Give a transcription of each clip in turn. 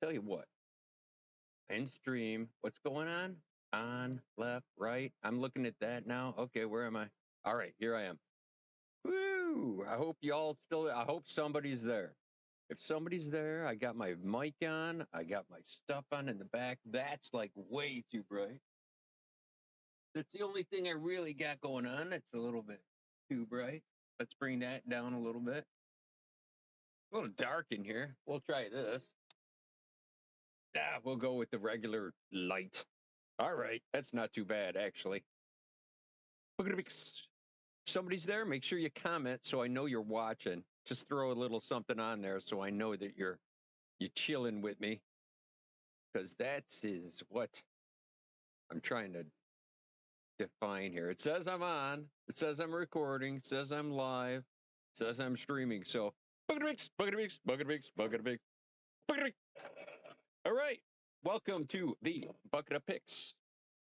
tell you what, end stream. What's going on? On, left, right. I'm looking at that now. Okay, where am I? All right, here I am. Woo! I hope y'all still. I hope somebody's there. If somebody's there, I got my mic on. I got my stuff on in the back. That's like way too bright. That's the only thing I really got going on. That's a little bit too bright. Let's bring that down a little bit. A little dark in here. We'll try this. Yeah, we'll go with the regular light. All right, that's not too bad, actually. Look at it. Somebody's there. Make sure you comment so I know you're watching. Just throw a little something on there so I know that you're chilling with me, because that is what I'm trying to define here. It says I'm on. It says I'm recording. It says I'm live. It says I'm streaming. So, bucket mix, bucket mix, bucket mix, bucket mix, bucket mix. All right. Welcome to the Bucket of Picks,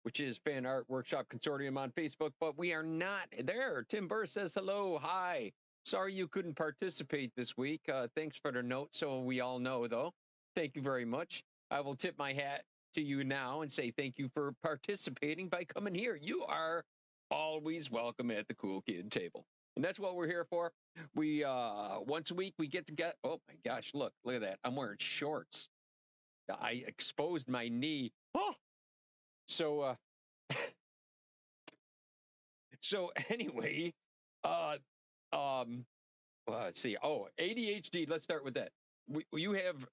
which is Fan Art Workshop Consortium on Facebook, but we are not there. Tim Burr says hello, hi. Sorry you couldn't participate this week. Thanks for the note, so we all know, though. Thank you very much. I will tip my hat to you now and say thank you for participating by coming here. You are always welcome at the Cool Kid table. And that's what we're here for. We, once a week, we get to get, oh my gosh, look at that. I'm wearing shorts. I exposed my knee. Oh, so, so anyway, let's see. Oh, ADHD. Let's start with that. You have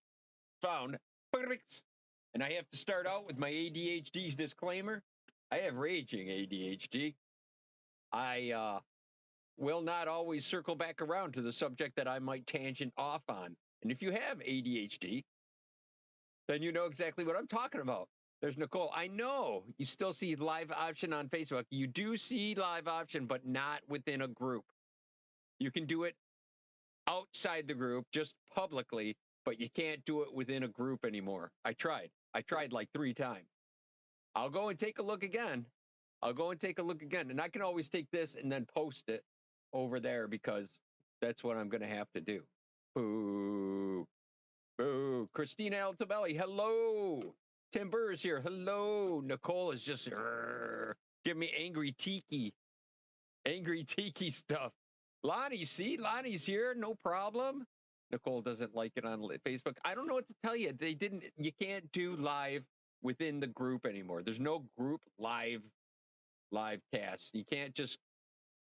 found, and I have to start out with my ADHD disclaimer. I have raging ADHD. I will not always circle back around to the subject that I might tangent off on. And if you have ADHD, then you know exactly what I'm talking about. There's Nicole. I know you still see live option on Facebook. You do see live option, but not within a group. You can do it outside the group, just publicly, but you can't do it within a group anymore. I tried like 3 times. I'll go and take a look again. And I can always take this and then post it over there because that's what I'm going to have to do. Boo. Boo. Christina Altabelli, hello. Tim Burr is here. Hello. Nicole is just give me angry tiki stuff. Lonnie's here. No problem. Nicole doesn't like it on Facebook. I don't know what to tell you. You can't do live within the group anymore. There's no group live cast. You can't just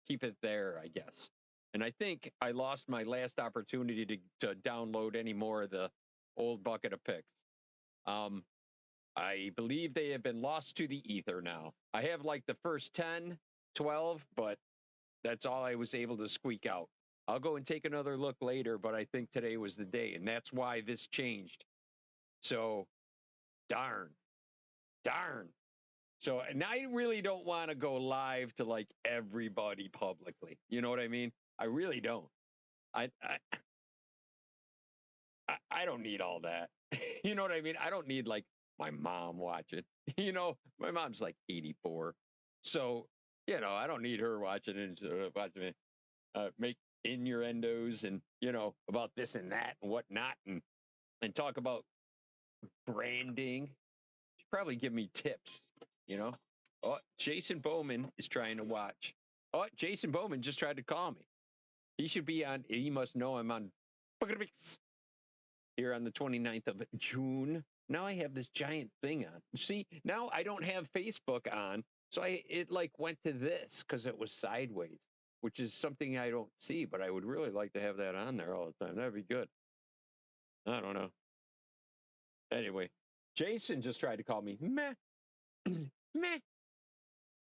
keep it there, I guess. And I think I lost my last opportunity to download any more of the old bucket of picks. I believe they have been lost to the ether now. I have like the first 10, 12, but that's all I was able to squeak out. I'll go and take another look later, but I think today was the day, and that's why this changed. So, darn. So, and I really don't want to go live to like everybody publicly. You know what I mean? I really don't. I don't need all that. You know what I mean? I don't need like my mom watch it. You know, my mom's like 84. So, you know, I don't need her watching it, watching me make innuendos and, you know, about this and that and whatnot and talk about branding. She'd probably give me tips, you know. Oh, Jason Bowman is trying to watch. Oh, Jason Bowman just tried to call me. He should be on, he must know I'm on here on the 29th of June. Now I have this giant thing on. See, now I don't have Facebook on. So it like went to this because it was sideways, which is something I don't see, but I would really like to have that on there all the time. That'd be good. I don't know. Anyway, Jason just tried to call me. Meh. Meh.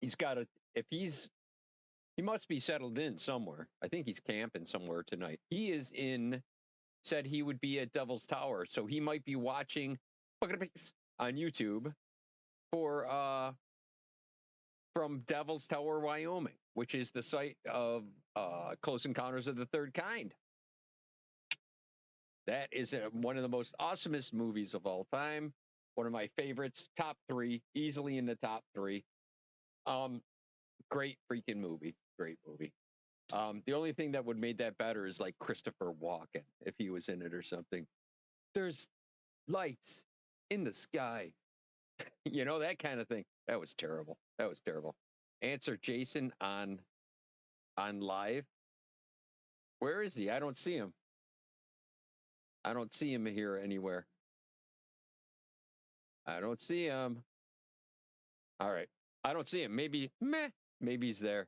He's got he must be settled in somewhere. I think he's camping somewhere tonight. He is said he would be at Devil's Tower, so he might be watching on YouTube from Devil's Tower, Wyoming, which is the site of Close Encounters of the Third Kind. That is one of the most awesomest movies of all time. One of my favorites, top 3, easily in the top 3. Great freaking movie. Great movie. The only thing that would make that better is like Christopher Walken, if he was in it or something. lights in the sky. You know, that kind of thing. That was terrible. That was terrible. Answer Jason on live. Where is he? I don't see him. I don't see him here anywhere. I don't see him. All right. I don't see him. Maybe he's there.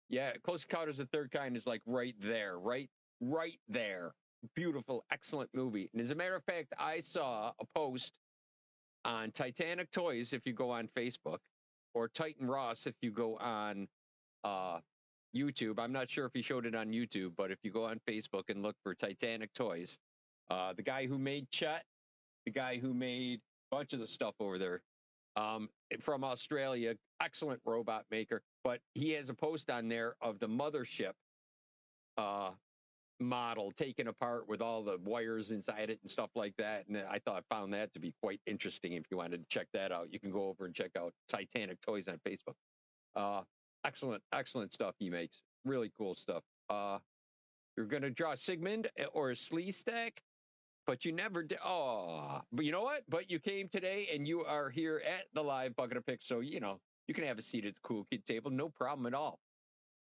Yeah, Close Encounters of the Third Kind is like right there, right there. Beautiful, excellent movie. And as a matter of fact, I saw a post on Titanic Toys if you go on Facebook, or Titan Ross if you go on YouTube. I'm not sure if he showed it on YouTube, but if you go on Facebook and look for Titanic Toys, the guy who made Chet, the guy who made a bunch of the stuff over there, from Australia, excellent robot maker, but he has a post on there of the mothership model taken apart with all the wires inside it and stuff like that. And I found that to be quite interesting. If you wanted to check that out, you can go over and check out Titanic Toys on Facebook. Excellent stuff he makes. Really cool stuff. You're going to draw Sigmund or a Slee stack, but you never did. Oh, but you know what? But you came today and you are here at the live Bucket of Picks. So, you know, you can have a seat at the Cool Kid table. No problem at all.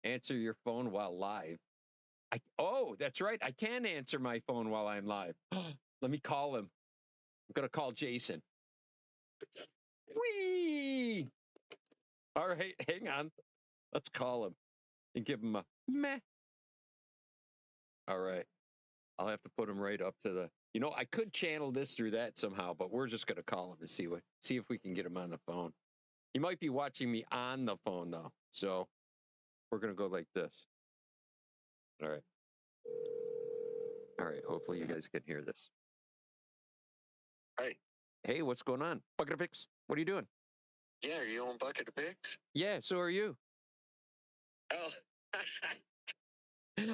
Answer your phone while live. Oh, that's right. I can answer my phone while I'm live. Let me call him. I'm going to call Jason. Whee! All right, hang on. Let's call him and give him a meh. All right. I'll have to put him right up to the, you know, I could channel this through that somehow, but we're just going to call him and see if we can get him on the phone. He might be watching me on the phone though. So we're going to go like this. All right. All right. Hopefully you guys can hear this. Hey. Hey, what's going on? Bucket of Picks. What are you doing? Yeah, are you on Bucket of Picks? Yeah, so are you. Oh.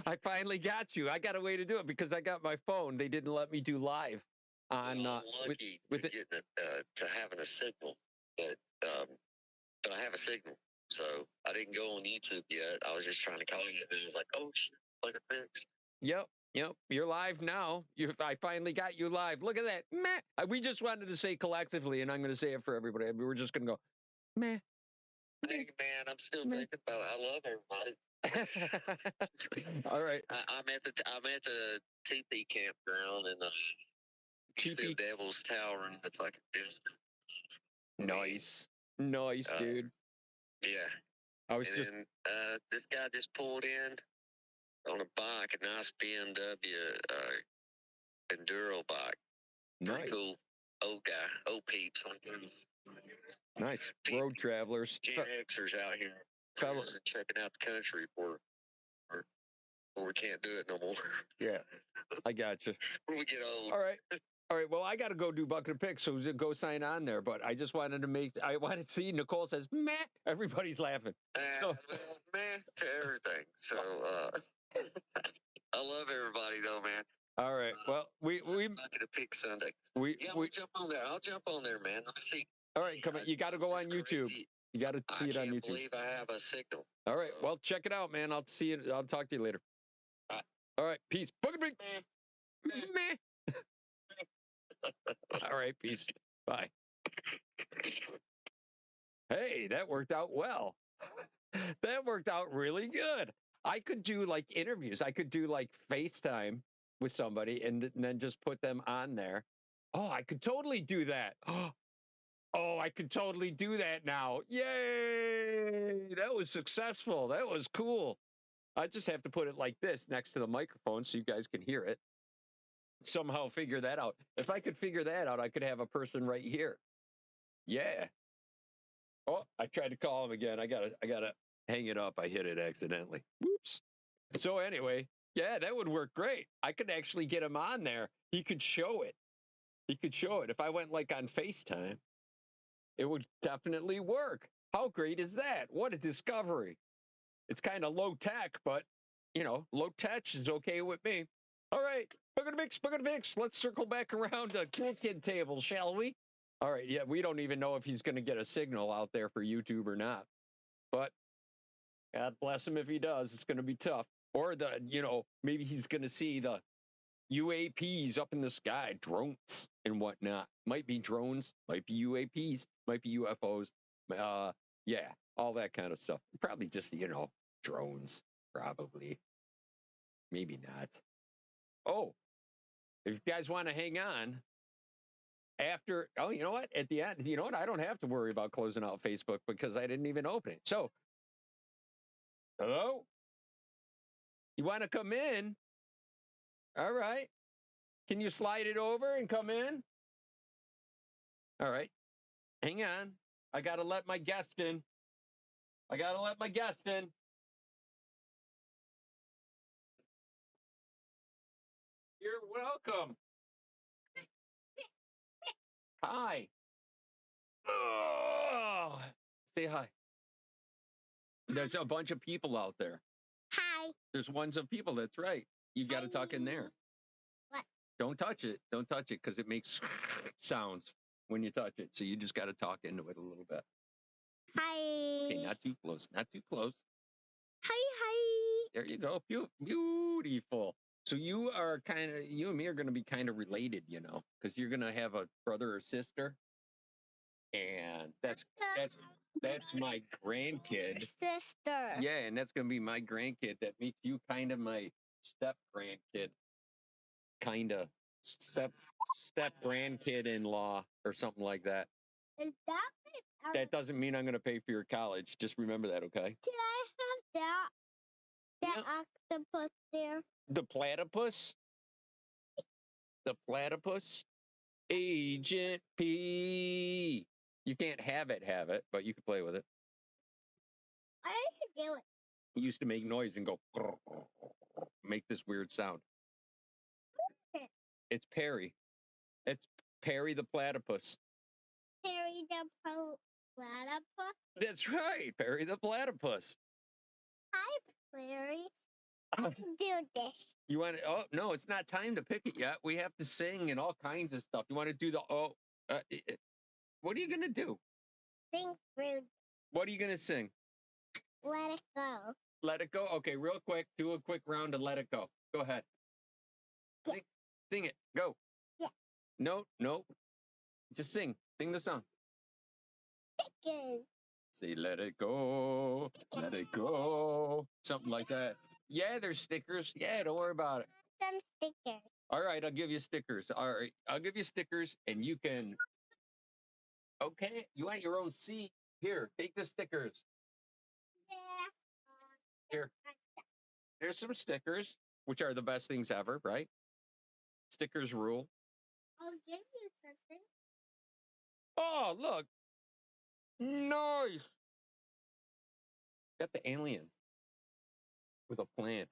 I finally got you. I got a way to do it because I got my phone. They didn't let me do live on. Well, I'm lucky with to getting it, to having a signal, but I have a signal, so I didn't go on YouTube yet. I was just trying to call you, and it was like, oh shit, Bucket of Picks. Yep. You're live now. I finally got you live. Look at that. Meh. We just wanted to say collectively, and I'm going to say it for everybody. We're just going to go, meh. Hey, man, I'm still thinking about it. I love everybody. All right. I'm at the TP campground in the TP Devil's Tower, and it's like a distance. Nice, dude. Yeah. Then this guy just pulled in on a bike, a nice BMW Enduro bike. Nice. Pretty cool. Old guy, old peeps like this. Nice. Road travelers. Gen Xers out here. Fellas and checking out the country before we can't do it no more. Yeah. I got you. When we get old. All right. Well, I got to go do Bucket of Picks, so go sign on there. But I just wanted to I wanted to see Nicole says, meh. Everybody's laughing. Meh to everything. So, I love everybody though, man. All right. Well, we Bucket of Picks Sunday. We'll jump on there. I'll jump on there, man. Let's see. All right, come on. You got to go on YouTube. You got to see it on YouTube. I can't believe I have a signal. All right. Well, check it out, man. I'll see it. I'll talk to you later. All right. Peace. Bucket of Picks. Meh. All right. Peace. Bye. Hey, that worked out well. That worked out really good. I could do like interviews. I could do like FaceTime with somebody and then just put them on there. Oh, I could totally do that. Oh, I could totally do that now. Yay! That was successful. That was cool. I just have to put it like this next to the microphone so you guys can hear it. Somehow figure that out. If I could figure that out, I could have a person right here. Yeah. Oh, I tried to call him again. I gotta hang it up. I hit it accidentally. Whoops. So anyway, yeah, that would work great. I could actually get him on there. He could show it. If I went like on FaceTime, it would definitely work. How great is that? What a discovery. It's kind of low tech, but you know, low tech is okay with me. All right, Bucket of Picks. Let's circle back around to Cool Kid table, shall we? All right, yeah, we don't even know if he's going to get a signal out there for YouTube or not. But God bless him if he does. It's going to be tough. Or maybe he's going to see the UAPs up in the sky, drones. and whatnot. Might be drones, might be UAPs, might be UFOs. Yeah, all that kind of stuff. Probably just, drones, probably. Maybe not. Oh, if you guys want to hang on after, you know what? At the end, you know what? I don't have to worry about closing out Facebook because I didn't even open it. So, hello? You want to come in? All right. Can you slide it over and come in? All right. Hang on. I got to let my guest in. You're welcome. Hi. Oh, say hi. There's a bunch of people out there. Hi. There's ones of people. That's right. You got to talk in there. What? Don't touch it. Don't touch it because it makes sounds when you touch it. So you just got to talk into it a little bit. Hi. Okay, not too close. Not too close. Hi. There you go. Beautiful. So you and me are going to be kind of related, because you're going to have a brother or sister, and that's my grandkid. Sister. Yeah, and that's going to be my grandkid. That makes you kind of my step grandkid, kind of step grandkid-in-law or something like that. Is that? That doesn't mean I'm going to pay for your college. Just remember that, okay? Can I have that octopus there? The platypus? The platypus? Agent P. You can't have it, but you can play with it. I can do it. He used to make noise and go, make this weird sound. It's Perry. It's Perry the platypus. Perry the platypus? That's right, Perry the platypus. Hi, Perry. I can do this. You want to? Oh, no, it's not time to pick it yet. We have to sing and all kinds of stuff. You want to do what are you going to do? Sing through. What are you going to sing? Let it go. Let it go? Okay, real quick. Do a quick round of Let It Go. Go ahead. Yeah. Sing it. Go. Yeah. No. Just sing. Sing the song. Stickers. Say, let it go. Let it go. Something like that. Yeah, there's stickers. Yeah, don't worry about it. Some stickers. All right, I'll give you stickers. All right, I'll give you stickers, and you can. Okay, you want your own seat? Here, take the stickers. Yeah. Here. There's some stickers, which are the best things ever, right? Stickers rule. I'll give you something. Oh, look. Nice. Got the alien with a plant.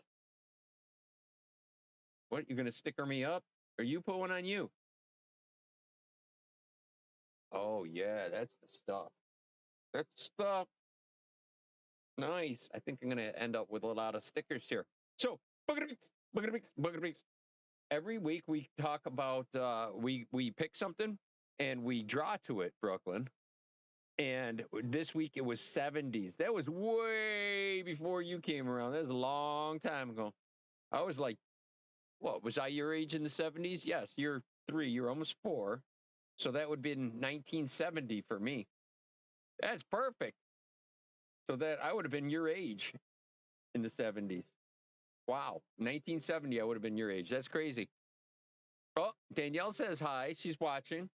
What, you going to sticker me up? Or you put one on you? Oh, yeah, that's the stuff. That's stuff. Nice. I think I'm going to end up with a lot of stickers here. So, every week we talk about, we pick something and we draw to it, Brooklyn. And this week it was 70s. That was way before you came around. That was a long time ago. I was like, what, was I your age in the 70s? Yes, you're 3. You're almost 4. So that would be in 1970 for me. That's perfect. So that I would have been your age in the 70s. Wow. 1970, I would have been your age. That's crazy. Oh, Danielle says hi. She's watching.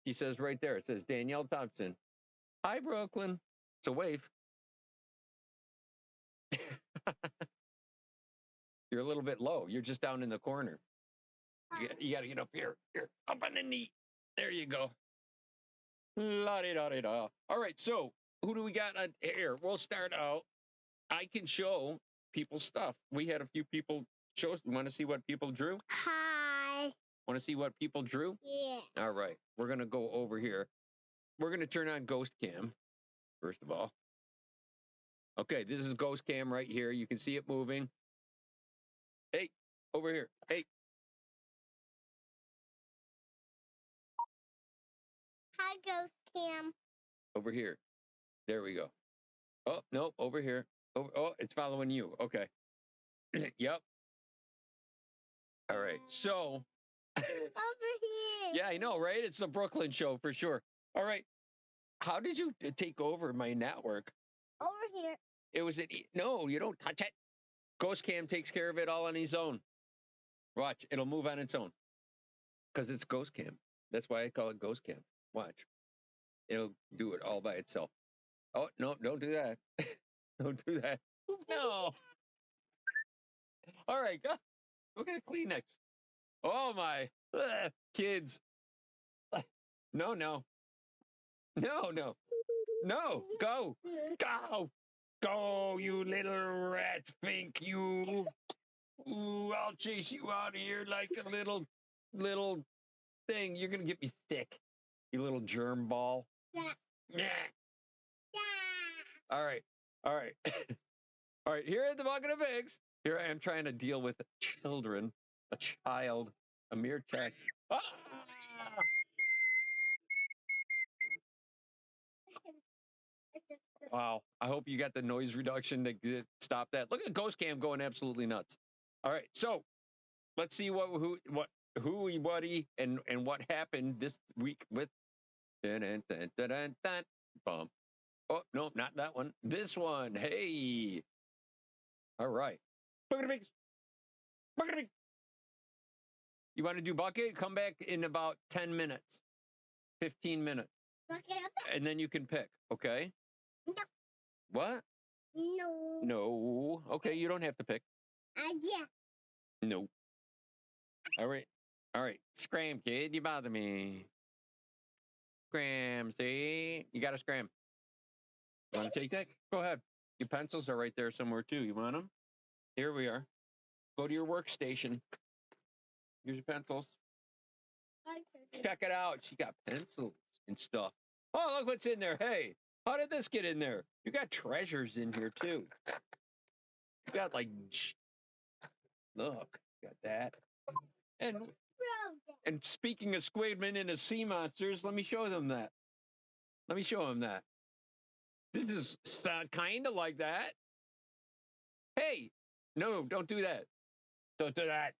She says right there, it says Danielle Thompson. Hi, Brooklyn. So wave. You're a little bit low. You're just down in the corner. You got to get up here. Here, up on the knee. There you go. La-di-da-di-da. All right, so who do we got on here? We'll start out. I can show people stuff. We had a few people show us. You want to see what people drew? Hi. Want to see what people drew? Yeah. All right, we're going to go over here. We're going to turn on Ghost Cam, first of all. Okay, this is Ghost Cam right here. You can see it moving. Hey, over here. Hey. Hi, Ghost Cam. Over here. There we go. Oh, no, over here. Oh, it's following you. Okay. Yep. All right. So Over here. Yeah, I know, right? It's the Brooklyn show for sure. All right. How did you take over my network? Over here. It was no, you don't touch it. Ghost Cam takes care of it all on his own. Watch, it'll move on its own. Because it's Ghost Cam. That's why I call it Ghost Cam. Watch. It'll do it all by itself. Oh, no, don't do that. Don't do that. No. All right, go get a Kleenex. Oh, my. Ugh, kids. No, no. No, no. No, go. Go. Go, you little rat fink, you. Ooh, I'll chase you out of here like a little thing. You're going to get me sick, you little germ ball. Yeah. Yeah. Yeah. All right. All right. All right. Here at the Bucket of Pigs, here I am trying to deal with children, a child, a mere child. Ah! Wow. I hope you got the noise reduction to stop that. Look at Ghost Cam going absolutely nuts. All right. So let's see who, what, and what happened this week with. Dun, dun, dun, dun, dun, bum. Oh, no, not that one. This one. Hey. All right. Bucket of Pigs. Bucket of Pigs. You want to do bucket? Come back in about 10 minutes, 15 minutes. Bucket. And then you can pick, okay? No. What? No. No. Okay, you don't have to pick. Yeah. No. All right. All right. Scram, kid. You bother me. Scram, see? You got to scram. You want to take that? Go ahead. Your pencils are right there somewhere, too. You want them? Here we are. Go to your workstation. Here's your pencils. Check it out. She got pencils and stuff. Oh, look what's in there. Hey, how did this get in there? You got treasures in here, too. You got, like, look, got that. And speaking of Squidman and the sea monsters, let me show them that. Let me show them that. This is kind of like that. Hey, no, don't do that. Don't do that.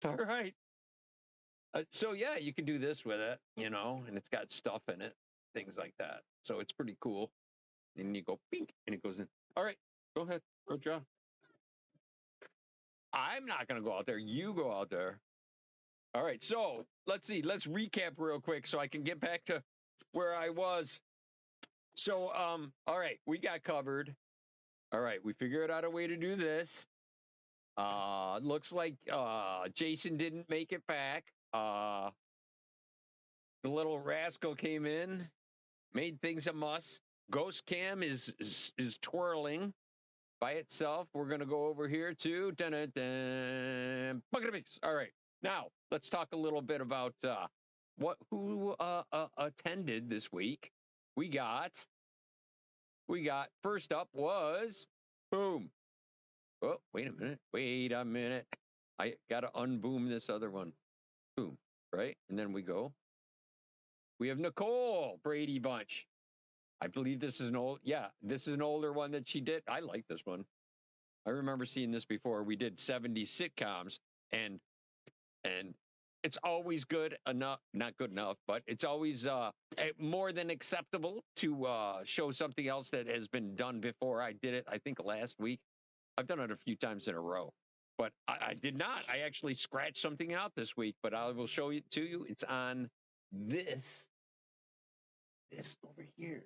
All right. So, yeah, you can do this with it, and it's got stuff in it, things like that. So it's pretty cool. And you go, pink, and it goes in. All right, go ahead. Go draw. I'm not going to go out there. You go out there. All right, so let's see. Let's recap real quick so I can get back to where I was. So, all right, we got covered. All right, we figured out a way to do this. Looks like Jason didn't make it back. The little rascal came in, made things a muss. Ghost Cam is twirling by itself. We're gonna go over here to Bucket of Pigs. All right, now let's talk a little bit about who attended this week. We got first up was boom. Oh, wait a minute. I gotta unboom this other one. Boom, right? And then we have Nicole Brady Bunch. I believe this is this is an older one that she did. I like this one. I remember seeing this before. We did 70 sitcoms, and it's always good enough, not good enough, but it's always more than acceptable to show something else that has been done before. I did it, I think, last week. I've done it a few times in a row, but I did not. I actually scratched something out this week, but I will show it to you. It's on this over here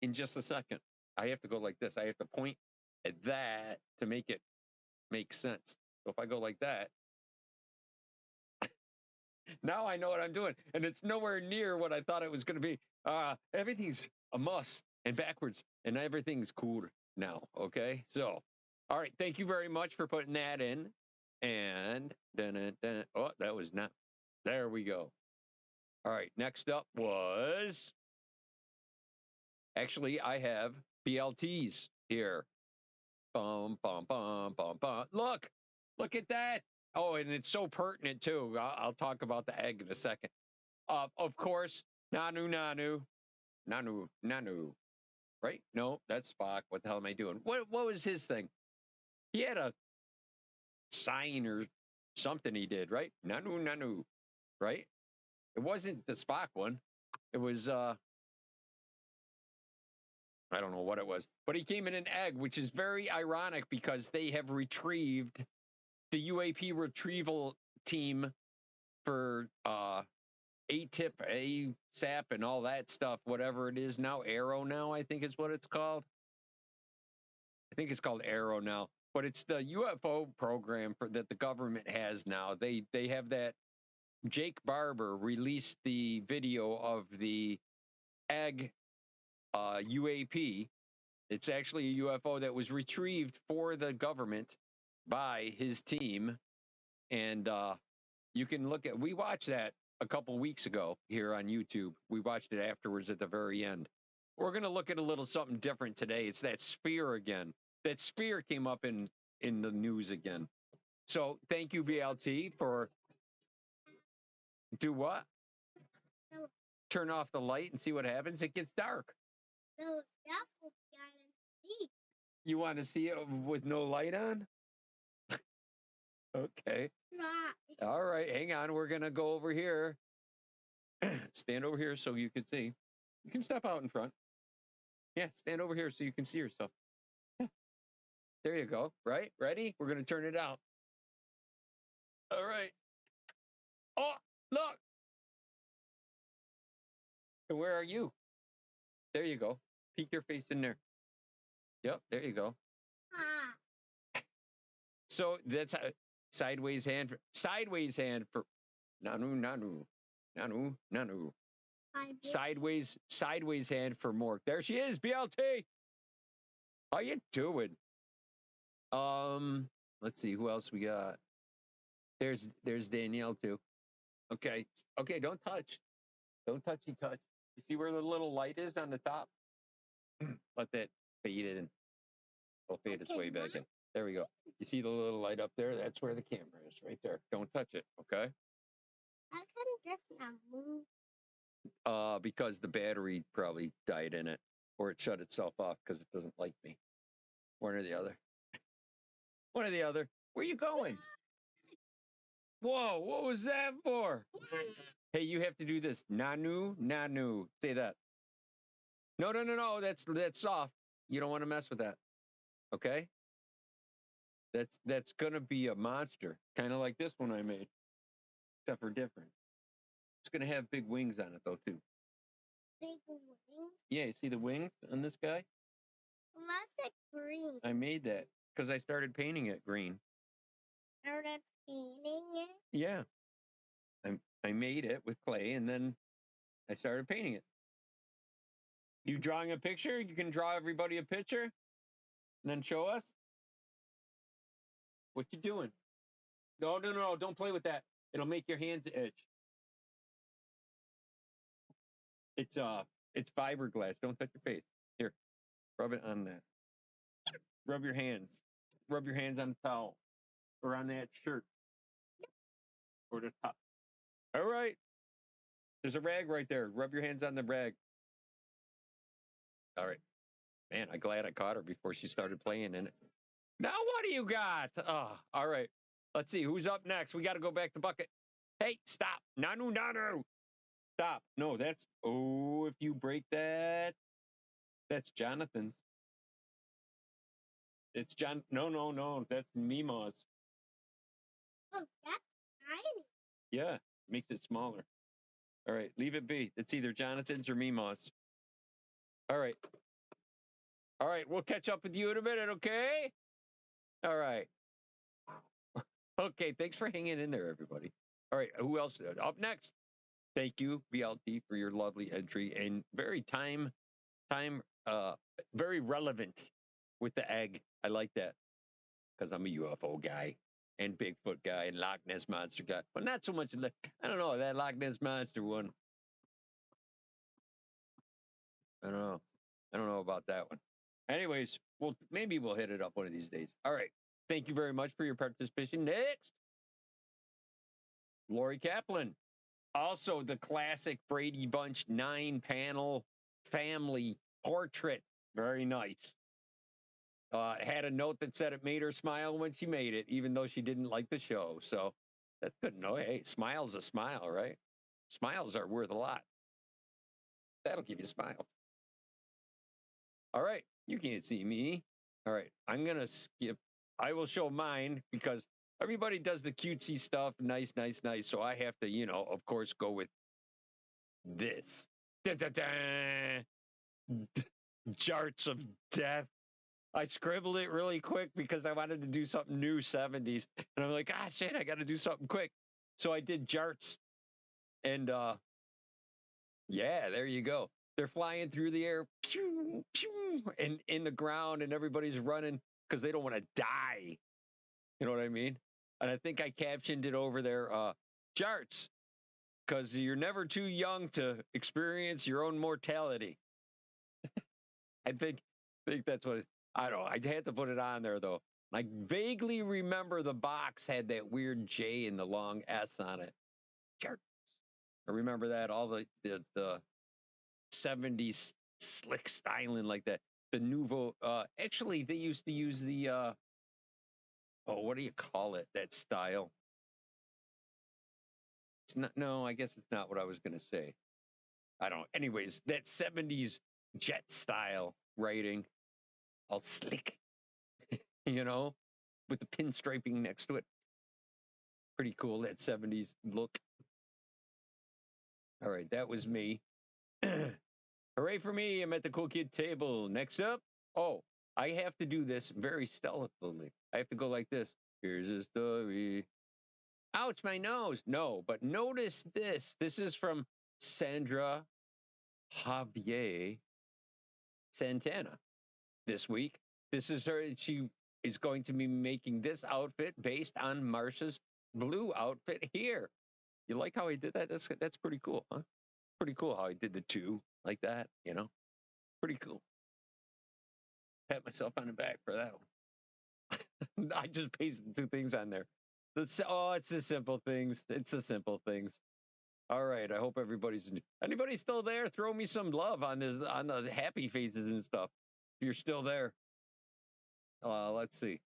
in just a second. I have to go like this. I have to point at that to make it make sense. So if I go like that, now I know what I'm doing, and it's nowhere near what I thought it was going to be. Everything's a muss and backwards, and everything's cool now. Okay, so all right, thank you very much for putting that in. And oh, that was not. There we go. All right, next up was actually I have BLTs here. Bum bum bum bum bum. Look at that. Oh, and it's so pertinent too. I'll talk about the egg in a second. Of course, Nanu. Right? No, that's Spock. What the hell am I doing? What was his thing? He had a sign or something he did, right? Nanu, Nanu, right? It wasn't the Spock one. It was, I don't know what it was, but he came in an egg, which is very ironic because they have retrieved the UAP retrieval team for ATIP, ASAP, and all that stuff, whatever it is now. Arrow now, I think is what it's called. I think it's called Arrow now, but it's the UFO program that the government has now. They have that. Jake Barber released the video of the egg UAP. It's actually a UFO that was retrieved for the government by his team. And you can look at, we watched that a couple weeks ago here on YouTube. We watched it afterwards at the very end. We're going to look at a little something different today. It's that sphere again. That sphere came up in the news again. So thank you, BLT, for do what? Turn off the light and see what happens. It gets dark. You want to see it with no light on? Okay. All right, hang on. We're going to go over here. Stand over here so you can see. You can step out in front. Yeah, stand over here so you can see yourself. Yeah. There you go. Right? Ready? We're going to turn it out. All right. Oh, look. And where are you? There you go. Peek your face in there. Yep, there you go. So that's sideways hand for Nanu, Nanu, Nanu, Nanu. Sideways hand for Mork. There she is, BLT. How you doing? Let's see who else we got. There's Danielle too. Okay, don't touch. Don't touchy touch. You see where the little light is on the top? Let that fade in. It'll fade its way back in. There we go. You see the little light up there? That's where the camera is, right there. Don't touch it, okay? How come this not move? Because the battery probably died in it, or it shut itself off because it doesn't like me. One or the other. One or the other. Where you going? Whoa, what was that for? Hey, you have to do this. Nanu, Nanu. Say that. No. That's soft. You don't want to mess with that. Okay? That's gonna be a monster, kind of like this one I made, except for different. It's gonna have big wings on it though too. Big wings? Yeah, you see the wings on this guy? What's it green? I made that because I started painting it green. Started painting it? Yeah. I made it with clay and then I started painting it. You drawing a picture? You can draw everybody a picture and then show us? What you doing? No, don't play with that. It'll make your hands itch. It's fiberglass. Don't touch your face. Here, rub it on that. Rub your hands. Rub your hands on the towel or on that shirt or the top. All right. There's a rag right there. Rub your hands on the rag. All right. Man, I'm glad I caught her before she started playing in it. Now what do you got? Oh, all right. Let's see who's up next. We got to go back to Bucket. Hey, stop. Nanu. Stop. No, that's, oh, if you break that, that's Jonathan's. It's John. No. That's Mima's. Oh, that's tiny. Yeah, makes it smaller. All right, leave it be. It's either Jonathan's or Mima's. All right. All right, we'll catch up with you in a minute, okay? All right. Okay, thanks for hanging in there, everybody. All right, who else? Up next. Thank you, BLT, for your lovely entry and very very relevant with the egg. I like that because I'm a UFO guy and Bigfoot guy and Loch Ness Monster guy. But not so much. I don't know, that Loch Ness Monster one. I don't know about that one. Anyways, maybe we'll hit it up one of these days. All right. Thank you very much for your participation. Next, Lori Kaplan. Also, the classic Brady Bunch 9-panel family portrait. Very nice. Had a note that said it made her smile when she made it, even though she didn't like the show. So That's good. No, hey, smile's a smile, right? Smiles are worth a lot. That'll give you smiles. All right, you can't see me. All right, I'm gonna skip. I will show mine because everybody does the cutesy stuff, nice, nice, nice. So I have to, you know, of course, go with this. Da-da-da! Jarts of death. I scribbled it really quick because I wanted to do something new 70s. And I'm like, ah, shit, I got to do something quick. So I did jarts. And yeah, there you go. They're flying through the air, pew, pew, and in the ground, and everybody's running because they don't want to die. You know what I mean? And I think I captioned it over there, jarts, because you're never too young to experience your own mortality. I think that's what I don't know. I had to put it on there though. I vaguely remember the box had that weird J and the long S on it. Jarts. I remember that all the 70s slick styling like that. The nouveau. Actually, they used to use the oh, what do you call it? That style. It's not. No, I guess it's not what I was gonna say. I don't. Anyways, that 70s jet style writing, all slick, you know, with the pinstriping next to it. Pretty cool, that 70s look. All right, that was me. Hooray for me. I'm at the cool kid table. Next up, oh, I have to do this very stealthily. I have to go like this. Here's a story. Ouch, my nose. No, but notice this. This is from Sandra Javier Santana this week. This is her. She is going to be making this outfit based on Marsha's blue outfit here. You like how he did that? That's pretty cool, huh? Pretty cool how he did the two like that, you know? Pretty cool. Pat myself on the back for that one. I just pasted two things on there. It's the simple things. It's the simple things. All right. I hope anybody's still there. Throw me some love on the happy faces and stuff. If you're still there. Let's see.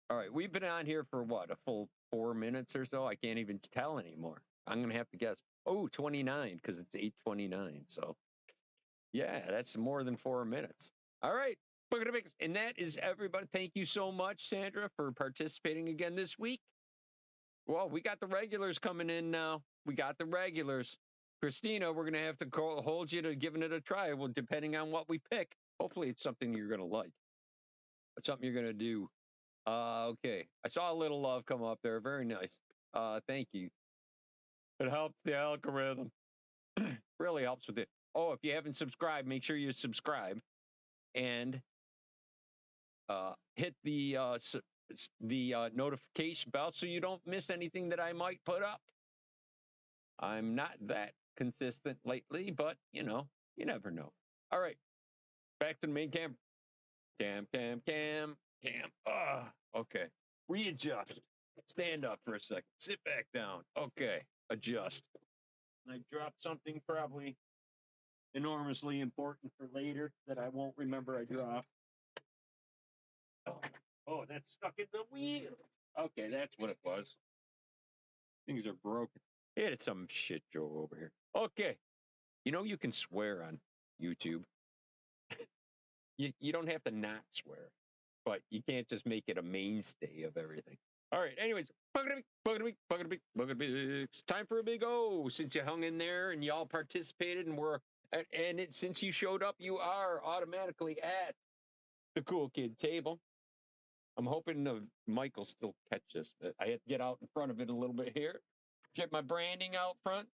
All right. We've been on here for what, a full 4 minutes or so? I can't even tell anymore. I'm gonna have to guess. Oh, 29, because it's 8:29. So yeah, that's more than 4 minutes. All right. And that is everybody. Thank you so much, Sandra, for participating again this week. Well, we got the regulars coming in now. We got the regulars. Christina, we're going to have to hold you to giving it a try. Well, depending on what we pick, hopefully it's something you're going to like. It's something you're going to do. Okay. I saw a little love come up there. Very nice. Thank you. It helps the algorithm. Really helps with it. Oh, if you haven't subscribed, make sure you subscribe and hit the notification bell so you don't miss anything that I might put up. I'm not that consistent lately, but you know, you never know. All right, back to the main camera. Cam. Okay. Readjust. Stand up for a second. Sit back down. Okay. Adjust. I dropped something probably enormously important for later that I won't remember I dropped. Oh, that's stuck in the wheel. Okay, that's what it was. Things are broken. It's some shit show over here. Okay. You know, you can swear on YouTube. You don't have to not swear, but you can't just make it a mainstay of everything. All right. Anyways, it's time for a big O. Since you hung in there and y'all participated and since you showed up, you are automatically at the cool kid table. I'm hoping the mic will still catch this. But I have to get out in front of it a little bit here. Get my branding out front.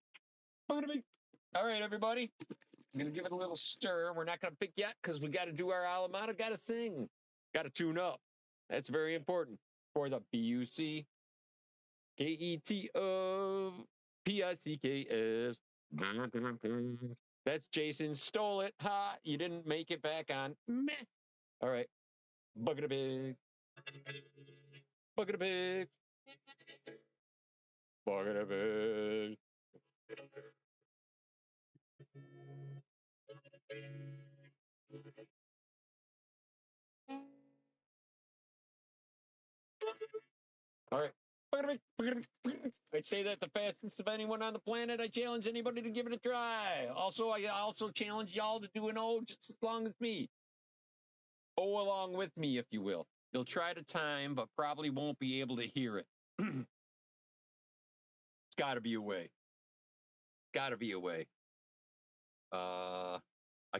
All right, everybody. I'm going to give it a little stir. We're not going to pick yet because we got to do our Alamada. Got to sing. Got to tune up. That's very important for the BUCKETOPICKS. That's Jason. Stole it. Ha. You didn't make it back on. Meh. All right. Bucket of big. Bucket of big. Bucket of big. All right. I say that the fastest of anyone on the planet. I challenge anybody to give it a try. Also, I also challenge y'all to do an O just as long as me. O along with me, if you will. You'll try to time, but probably won't be able to hear it. It's got to be a way. Got to be a way. I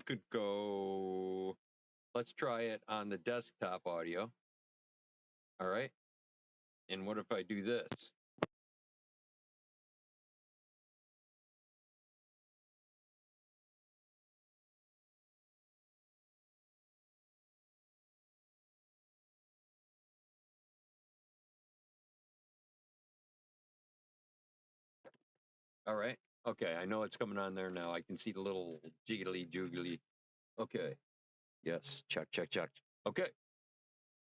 could go. Let's try it on the desktop audio. All right. And what if I do this? All right. Okay. I know it's coming on there now. I can see the little jiggly joogly. Okay. Yes. Check, check, check. Okay.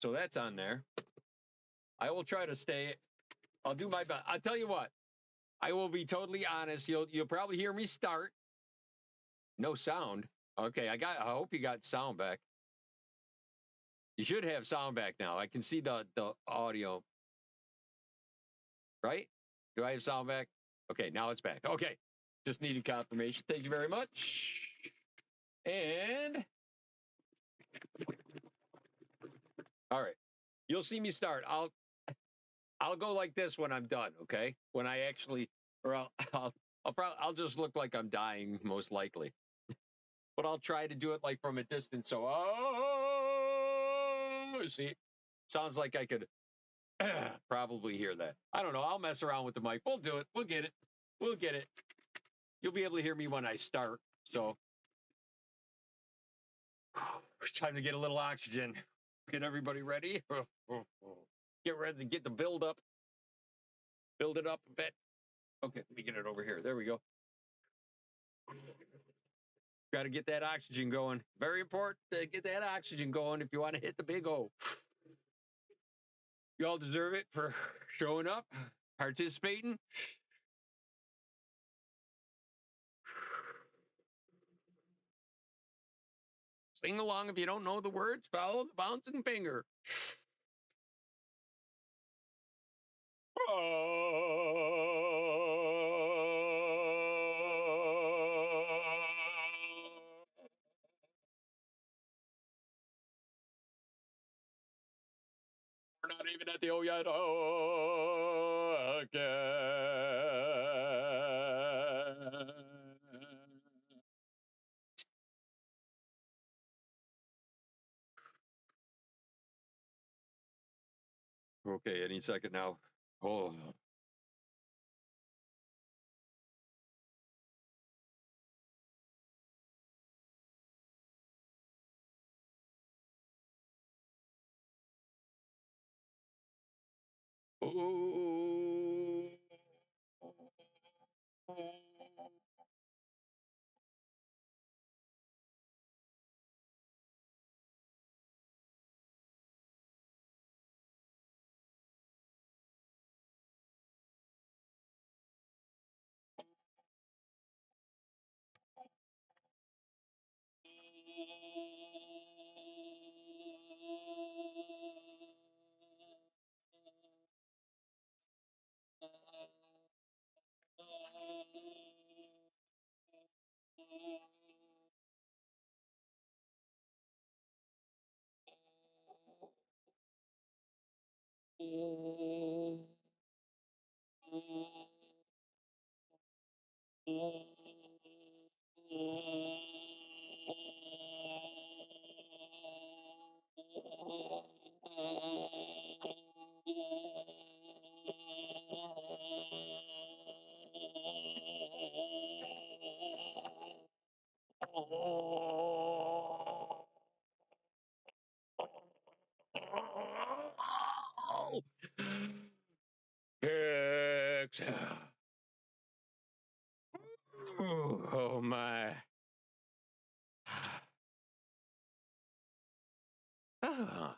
So that's on there. I will try to stay. I'll do my best. I'll tell you what. I will be totally honest. You'll probably hear me start. No sound. Okay. I hope you got sound back. You should have sound back now. I can see the audio. Right? Do I have sound back? Okay, now it's back. Okay. Just needed confirmation. Thank you very much. And all right. You'll see me start. I'll go like this when I'm done, okay? When I actually or I'll just look like I'm dying most likely. But I'll try to do it like from a distance. So see. Sounds like I could probably hear that. I don't know. I'll mess around with the mic. We'll do it. We'll get it. We'll get it. You'll be able to hear me when I start. So it's time to get a little oxygen. Get everybody ready. Get ready to get the build up. Build it up a bit. Okay, let me get it over here. There we go. Got to get that oxygen going. Very important to get that oxygen going if you want to hit the big O. You all deserve it for showing up, participating. Sing along if you don't know the words. Follow the bouncing finger. We're not even at the O yet. Oh, again. Okay, any second now. Oh. Oh. Exhale. Oh my. Now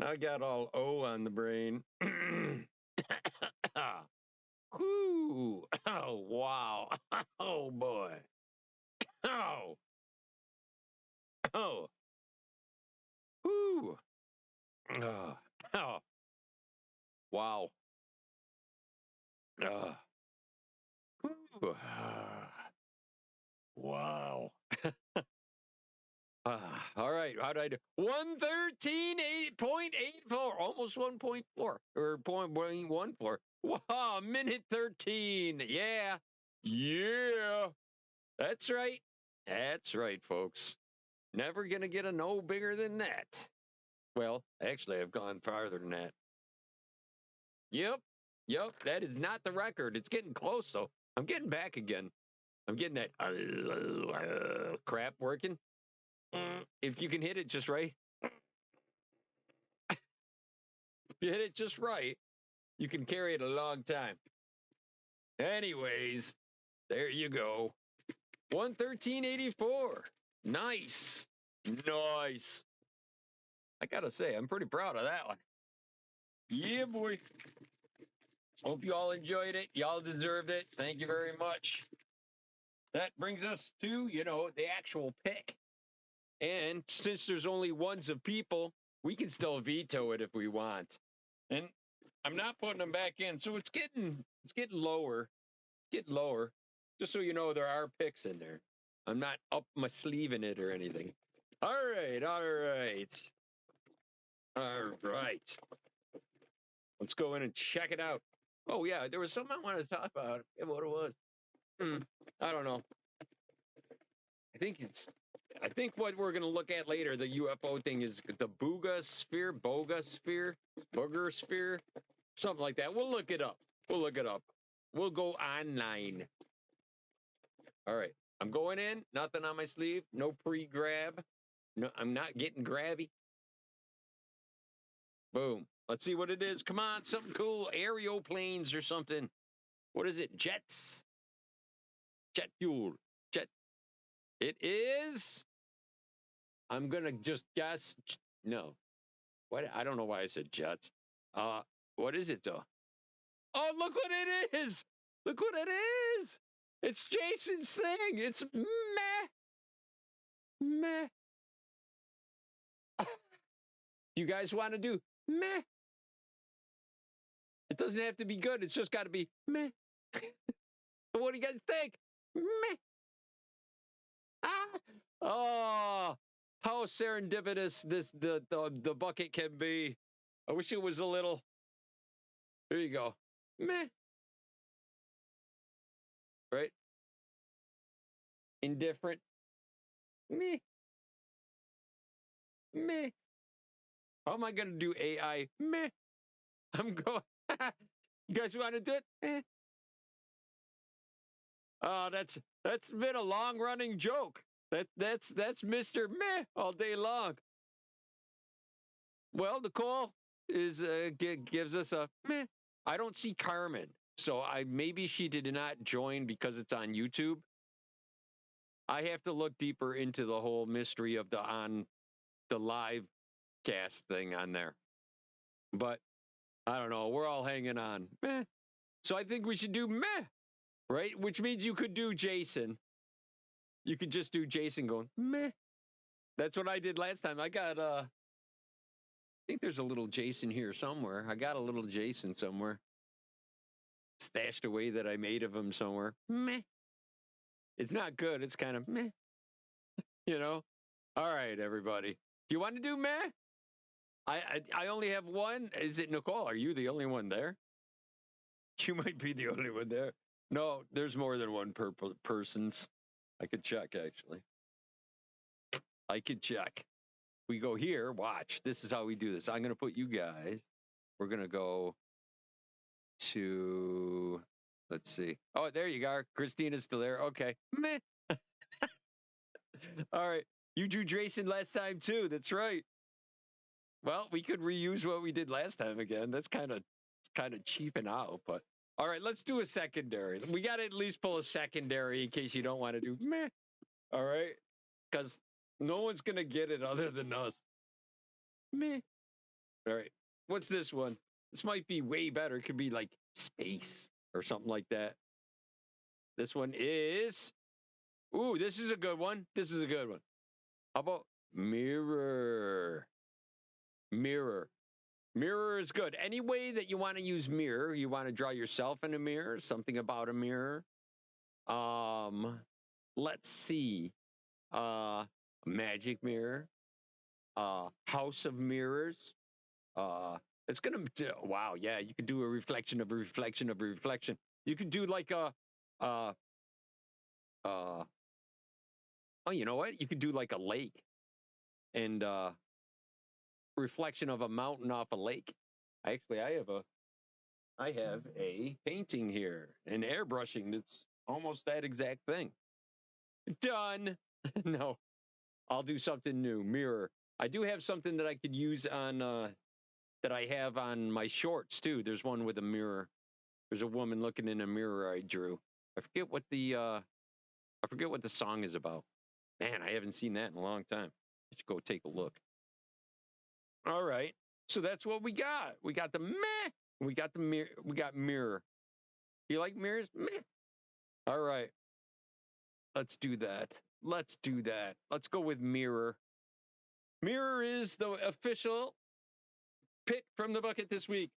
I got all O on the brain. Whoo. Oh, wow. Oh, boy. Oh. Oh. Whoo. Oh. Oh. Wow. Uh, wow. All right. How did I do? 113.84, almost 1.4 or 0.14. Wow, minute 13. Yeah. Yeah. That's right. That's right, folks. Never going to get a no bigger than that. Well, actually, I've gone farther than that. Yep. Yep. That is not the record. It's getting close, though. I'm getting back again. I'm getting that crap working. If you can hit it just right, if you hit it just right, you can carry it a long time. Anyways, there you go. 113.84. Nice. Nice. I gotta say, I'm pretty proud of that one. Yeah, boy. Hope you all enjoyed it. Y'all deserved it. Thank you very much. That brings us to, the actual pick. And since there's only ones of people, we can still veto it if we want. And I'm not putting them back in, so it's getting lower. Getting lower. Just so you know, there are picks in there. I'm not up my sleeve in it or anything. All right. Let's go in and check it out. Oh, yeah, there was something I wanted to talk about. Yeah, what it was. I don't know. I think what we're going to look at later, the UFO thing, is the booger sphere, something like that. We'll look it up. We'll go online. All right. I'm going in. Nothing on my sleeve. No pre-grab. No, I'm not getting grabby. Boom. Let's see what it is. Come on, something cool. Aerial planes or something. What is it? Jets. Jet fuel. Jet. It is. I'm gonna just guess. No. What? I don't know why I said jets. What is it though? Oh, look what it is! Look what it is! It's Jason's thing. It's meh, meh. You guys want to do meh? It doesn't have to be good. It's just got to be meh. What do you guys think? Meh. Ah. Oh, how serendipitous the bucket can be. I wish it was a little. There you go. Meh. Right? Indifferent. Meh. Meh. How am I going to do AI? Meh. I'm going. You guys want to do it? Meh. Oh, that's been a long running joke. That's Mr. Meh all day long. Well, Nicole is gives us a meh. I don't see Carmen, so maybe she did not join because it's on YouTube. I have to look deeper into the whole mystery of the live cast thing on there. But I don't know. We're all hanging on. Meh. So I think we should do meh, right? Which means you could do Jason. You could just do Jason going meh. That's what I did last time. I got I think there's a little Jason here somewhere. I got a little Jason somewhere stashed away that I made of him somewhere. Meh. It's not good. It's kind of meh. All right, everybody. Do you want to do meh? I only have one. Is it Nicole? Are you the only one there? You might be the only one there. No, there's more than one person's. I could check, actually. I could check. We go here. Watch. This is how we do this. I'm going to put you guys. We're going to go to, let's see. Oh, there you are. Christina's still there. Okay. Meh. All right. You drew Jason last time, too. That's right. Well, we could reuse what we did last time again. That's kind of cheaping out, but all right, let's do a secondary. We got to at least pull a secondary in case you don't want to do meh. All right, because no one's gonna get it other than us. Meh. All right, what's this one? This might be way better. It could be like space or something like that. This one is. Ooh, this is a good one. How about mirror? Mirror. Mirror is good. Any way that you want to use mirror, you want to draw yourself in a mirror, something about a mirror. Let's see. Magic mirror. House of mirrors. It's gonna wow, yeah, you could do a reflection of a reflection of a reflection. You could do like a oh, you know what? You could do like a lake and reflection of a mountain off a lake. Actually, I have a painting here, an airbrushing that's almost that exact thing. Done. No, I'll do something new. Mirror. I do have something that I could use on that I have on my shorts too. There's one with a mirror. There's a woman looking in a mirror I drew. I forget what the song is about. Man, I haven't seen that in a long time. I should go take a look. All right. So that's what we got. We got the meh. We got the mirror. We got mirror. You like mirrors? Meh. All right. Let's do that. Let's do that. Let's go with mirror. Mirror is the official pick from the bucket this week.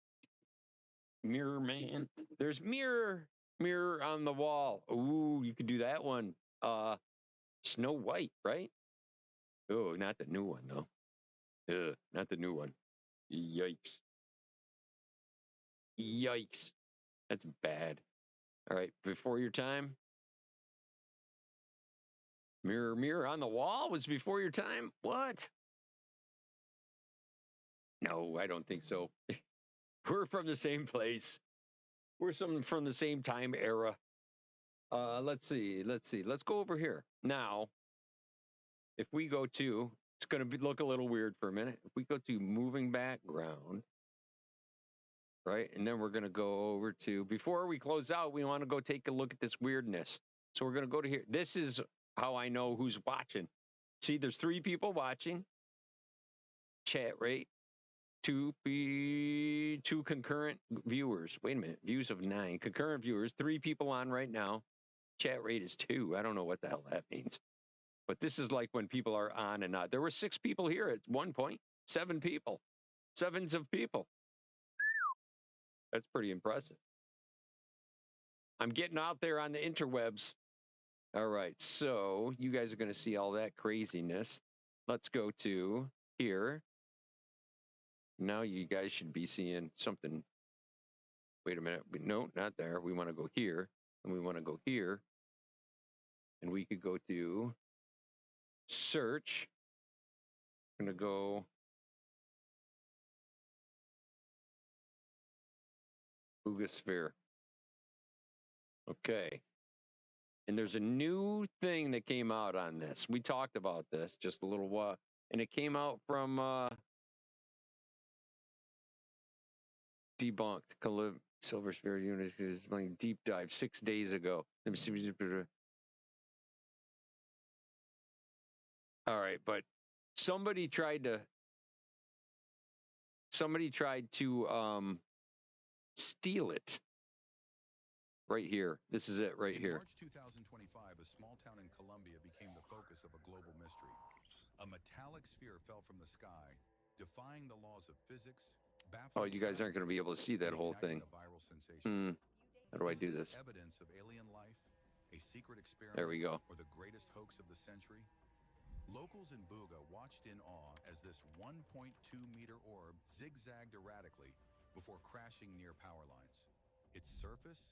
Mirror man. There's mirror on the wall. Ooh, you could do that one. Snow White, right? Oh, not the new one though. Not the new one. Yikes. Yikes. That's bad. All right, before your time. Mirror on the wall was before your time? What? No, I don't think so. We're from the same place. We're from the same time era. Let's see. Let's go over here. Now, if we go to, it's going to look a little weird for a minute. If we go to moving background, right? And then we're going to go over to, before we close out, we want to go take a look at this weirdness. So we're going to go to here. This is how I know who's watching. See, there's 3 people watching. Chat rate. 2 concurrent viewers. Wait a minute. Views of 9. Concurrent viewers. 3 people on right now. Chat rate is 2. I don't know what the hell that means. But this is like when people are on and not. There were 6 people here at one point. 7 people. 7s of people. That's pretty impressive. I'm getting out there on the interwebs. All right. So you guys are going to see all that craziness. Let's go to here. Now you guys should be seeing something. Wait a minute. No, not there. We want to go here. And we want to go here. And we could go to search. I'm going to go Oogosphere. Okay. And there's a new thing that came out on this. We talked about this just a little while. And it came out from Debunked. Silver Sphere Unit is my deep dive 6 days ago. Let me see. All right, but somebody tried to steal it. Right here. This is it right here. In March 2025, a small town in Colombia became the focus of a global mystery. A metallic sphere fell from the sky, defying the laws of physics. Oh, you guys aren't going to be able to see that whole thing. How do I do this? Evidence of alien life, a secret experiment, there we go. Or the greatest hoax of the century? Locals in Buga watched in awe as this 1.2-meter orb zigzagged erratically before crashing near power lines. Its surface?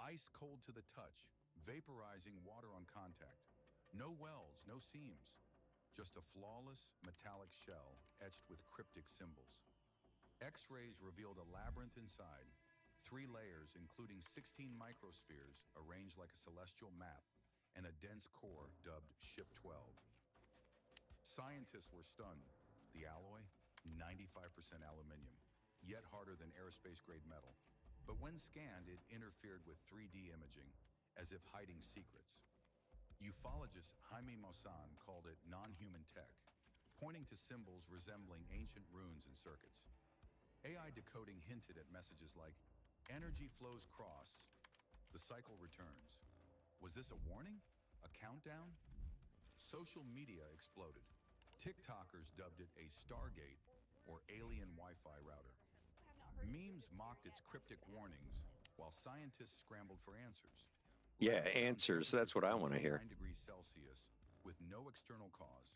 Ice cold to the touch, vaporizing water on contact. No welds, no seams. Just a flawless metallic shell etched with cryptic symbols. X-rays revealed a labyrinth inside. 3 layers, including 16 microspheres arranged like a celestial map, and a dense core dubbed Ship 12. Scientists were stunned. The alloy, 95% aluminium, yet harder than aerospace-grade metal. But when scanned, it interfered with 3D imaging, as if hiding secrets. Ufologist Jaime Maussan called it non-human tech, pointing to symbols resembling ancient runes and circuits. AI decoding hinted at messages like, energy flows cross, the cycle returns. Was this a warning? A countdown? Social media exploded. TikTokers dubbed it a Stargate or alien Wi-Fi router. Memes mocked its cryptic warnings, while scientists scrambled for answers. Yeah, Labs found answers. temperature That's what I trends want to of hear. 9 degrees Celsius with no external cause,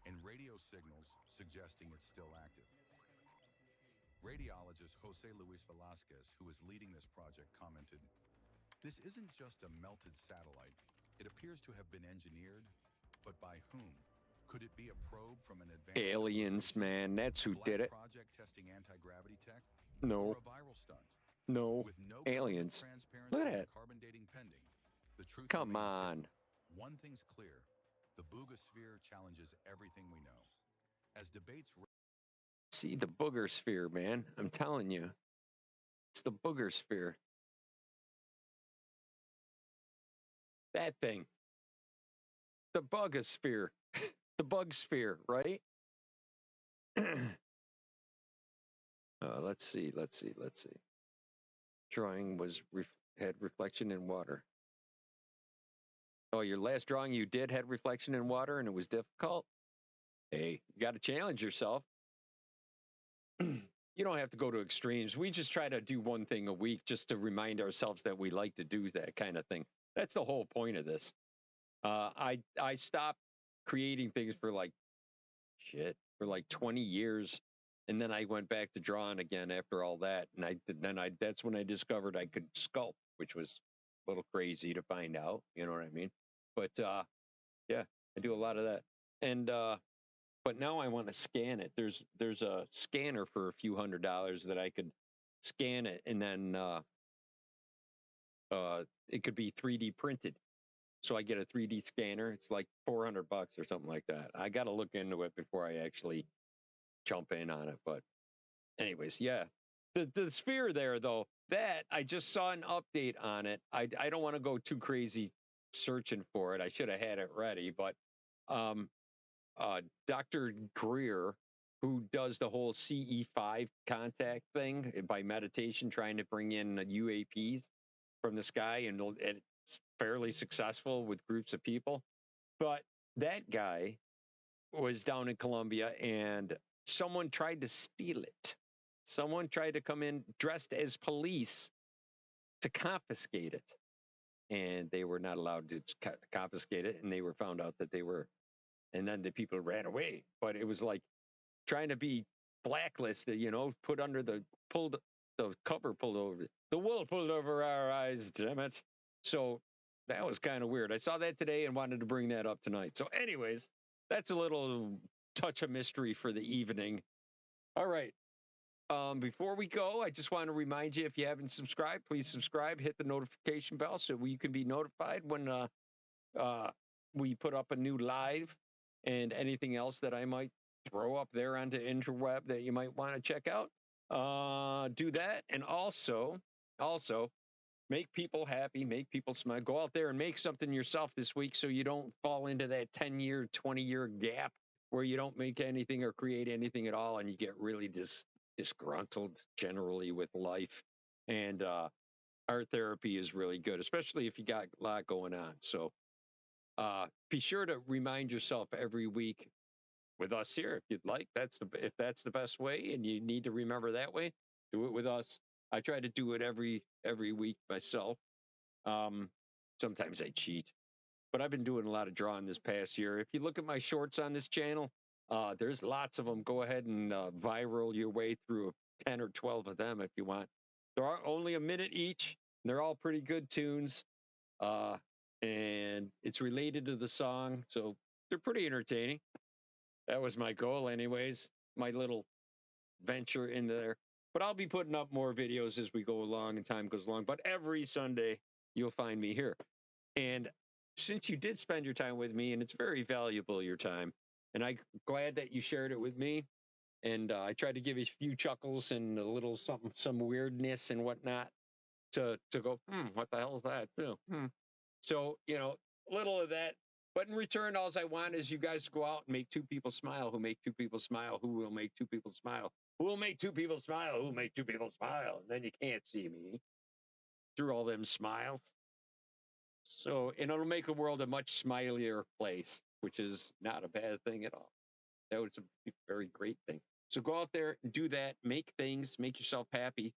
and radio signals suggesting it's still active. Radiologist Jose Luis Velasquez, who is leading this project, commented, "This isn't just a melted satellite. It appears to have been engineered, but by whom? Could it be a probe from an advanced Aliens, civilization, man. That's a who black did it. project testing anti-gravity tech, No, or a viral stunt? no. With no government Aliens. transparency Look at and that. carbon dating pending, the truth Come remains on. hidden. One thing's clear. The boogosphere challenges everything we know. As debates... See the booger sphere, man. I'm telling you. It's the booger sphere. That thing. The bugosphere. The bug sphere, right? Let's see. Drawing was had reflection in water. Oh, your last drawing you did had reflection in water and it was difficult? Hey, you got to challenge yourself. You don't have to go to extremes. We just try to do one thing a week just to remind ourselves that we like to do that kind of thing. That's the whole point of this. I stopped creating things for like 20 years, and then I went back to drawing again after all that. And that's when I discovered I could sculpt, which was a little crazy to find out. You know what I mean? But yeah, I do a lot of that. And but now I want to scan it. There's a scanner for a few $100s that I could scan it, and then it could be 3D printed. So I get a 3D scanner. It's like $400 or something like that. I got to look into it before I actually jump in on it. But anyways, yeah. The sphere there, though, that I just saw an update on it. I don't want to go too crazy searching for it. I should have had it ready. But Dr. Greer, who does the whole CE5 contact thing by meditation, trying to bring in UAPs from the sky, and it's fairly successful with groups of people. But that guy was down in Colombia, and someone tried to steal it. Someone tried to come in dressed as police to confiscate it, and they were not allowed to confiscate it, and they were found out that they were, and then the people ran away. But it was like trying to be blacklisted, put under the cover pulled over, the wool pulled over our eyes, damn it. So that was kind of weird. I saw that today and wanted to bring that up tonight. So anyways, that's a little touch of mystery for the evening. All right. Before we go, I just want to remind you, if you haven't subscribed, please subscribe, hit the notification bell so you can be notified when we put up a new live and anything else that I might throw up there onto interweb that you might want to check out. Do that. And also make people happy, make people smile. Go out there and make something yourself this week so you don't fall into that 10-year, 20-year gap where you don't make anything or create anything at all and you get really disgruntled generally with life. And art therapy is really good, especially if you got a lot going on. So be sure to remind yourself every week with us here if you'd like. If that's the best way and you need to remember that way, do it with us. I try to do it every week myself. Sometimes I cheat, but I've been doing a lot of drawing this past year. If you look at my shorts on this channel, there's lots of them. Go ahead and viral your way through 10 or 12 of them if you want. There are only a minute each. They're all pretty good tunes. And it's related to the song, so they're pretty entertaining. That was my goal anyways, my little venture in there. But I'll be putting up more videos as we go along and time goes along. But every Sunday, you'll find me here. And since you did spend your time with me, and it's very valuable, your time, and I'm glad that you shared it with me. And I tried to give you a few chuckles and a little something, some weirdness and whatnot to go, what the hell is that? So, a little of that. But in return, all I want is you guys to go out and make two people smile who make two people smile, who will make two people smile, who will make two people smile, who will make two people smile. And then you can't see me through all them smiles. So, and it'll make the world a much smilier place, which is not a bad thing at all. That was a very great thing. So go out there and do that. Make things, make yourself happy,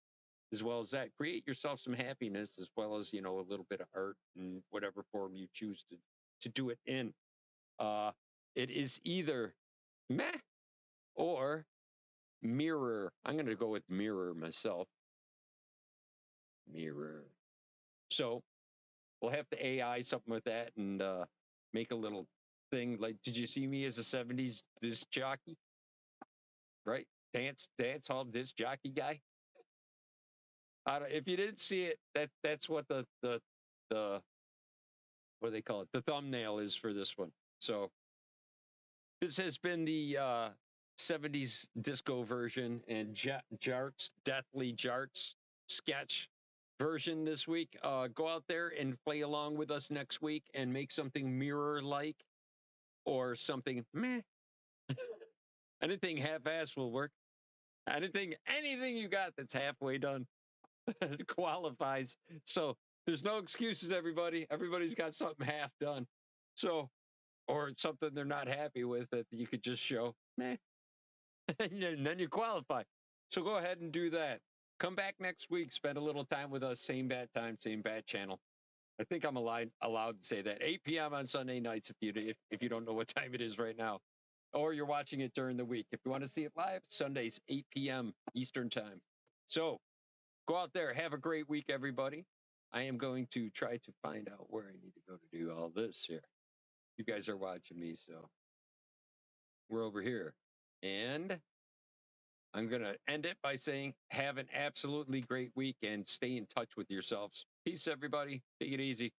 as well as that. Create yourself some happiness, as well as, you know, a little bit of art in whatever form you choose to do it in. It is either meh or mirror. I'm going to go with mirror myself. Mirror. So we'll have to AI something with that and make a little thing. Like, did you see me as a 70s disc jockey? Right? Dance hall disc jockey guy. If you didn't see it, that's what the what do they call it? The thumbnail is for this one. So this has been the 70s disco version and Jarts, Deathly Jarts sketch version this week. Go out there and play along with us next week and make something mirror-like or something meh. Anything half-ass will work. Anything you got that's halfway done qualifies. So there's no excuses, everybody. Everybody's got something half done. So, or something they're not happy with that you could just show, meh. And then you qualify. So go ahead and do that. Come back next week. Spend a little time with us. Same bat time, same bat channel. I think I'm allowed to say that. 8 p.m. on Sunday nights if you don't know what time it is right now. Or you're watching it during the week. If you want to see it live, Sundays, 8 p.m. Eastern time. So go out there. Have a great week, everybody. I am going to try to find out where I need to go to do all this here. You guys are watching me, so we're over here. And I'm going to end it by saying have an absolutely great week and stay in touch with yourselves. Peace, everybody. Take it easy.